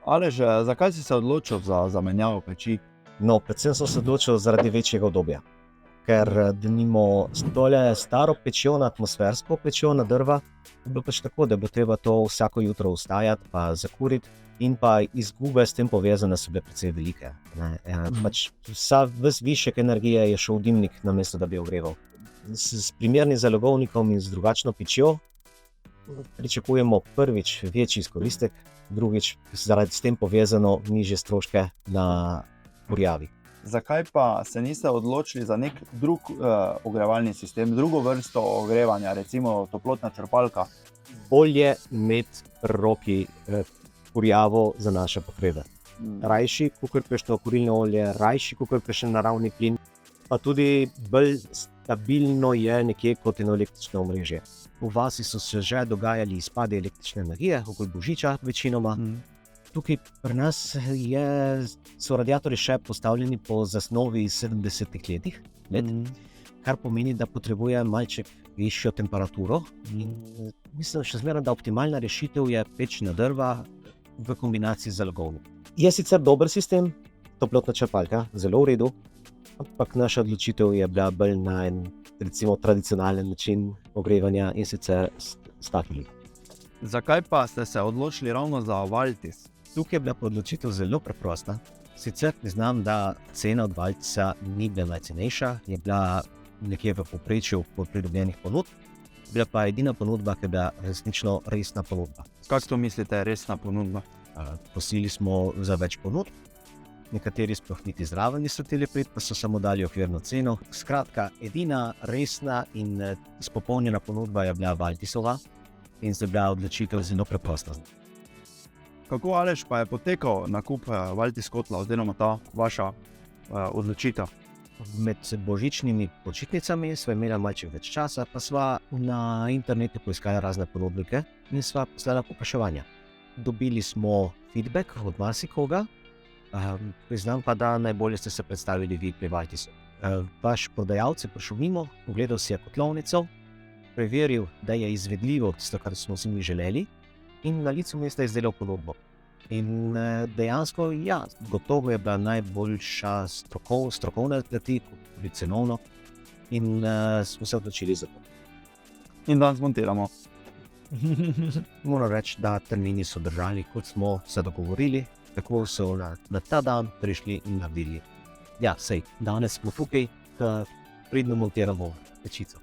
Aleš, zakaj si se odločil za zamenjavo peči? No, predvsem sem se odločil zaradi večjega udobja. Ker denimo s tole staro pečjo, na atmosfersko pečjo na drva, je bilo pač tako, da bo treba to vsako jutro vstajati, pa zakuriti, in pa izgube s tem povezane so bile precej velike. Pač ves višek energije je šel v dimnik, namesto da bi ogreval. S primernim zalogovnikom in z drugačno pečjo pričakujemo prvič večji izkoristek, drugič zaradi s tem povezano nižje stroške na kurjavi. Zakaj pa se niste odločili za nek drug ogrevalni sistem, drugo vrsto ogrevanja, recimo toplotna črpalka? Bolje imeti pri roki kurjavo za naše potrebe. Rajši, kakor kakšno kurilno olje, rajši, kakor kakšen naravni plin, pa tudi bolj stabilno je nekje kot eno električno omrežje. V vasi so se že dogajali izpadi električne energije, okoli božiča večinoma. Tukaj pri nas so radiatorji še postavljeni po zasnovi iz 70-ih let, kar pomeni, da potrebuje malček višjo temperaturo. In mislim, še zmeraj, da optimalna rešitev je peč na drva v kombinaciji z zalogovnikom. Je sicer dober sistem, toplotna črpalka, zelo v redu, ampak naša odločitev je bila bolj na en, recimo, tradicionalen način ogrevanja, in sicer s takimi. Zakaj pa ste se odločili ravno za Valtis? Tukaj je bila odločitev zelo preprosta. Sicer priznam, da cena od Valtisa ni bila najcenejša, je bila nekje v povprečju pridobljenih ponudb, bila pa edina ponudba, ki je bila resnično resna ponudba. Kaj to mislite, resna ponudba? Prosili smo za več ponudb, nekateri sploh niti zraven niso hteli priti, pa so samo dali okvirno ceno. Skratka, edina resna in izpopolnjena ponudba je bila Valtisova in zdaj bila odločitev zelo preprosta. Kako, Aleš, pa je potekal nakup Valtis kotla oziroma ta vaša odločitev? Med božičnimi počitnicami sva imela malček več časa, pa sva na internetu poiskala razne ponudnike in sva poslala povpraševanja. Dobili smo feedback od marsikoga, priznam pa, da najbolje ste se predstavili vi pri Valtisu. Vaš prodajalec je prišel mimo, pogledal si je kotlovnico, preveril, da je izvedljivo tisto, kar smo si mi želeli, in na licu mesta izdelal ponudbo. In dejansko, ja, gotovo je bila najboljša strokovna plati, tudi cenovno, in smo se odločili za to. In danes montiramo. Moram reči, da termini so držali, kot smo se dogovorili, tako so na ta dan prišli in naredili. Ja, sej, danes smo tukaj, da pridno montiramo pečico.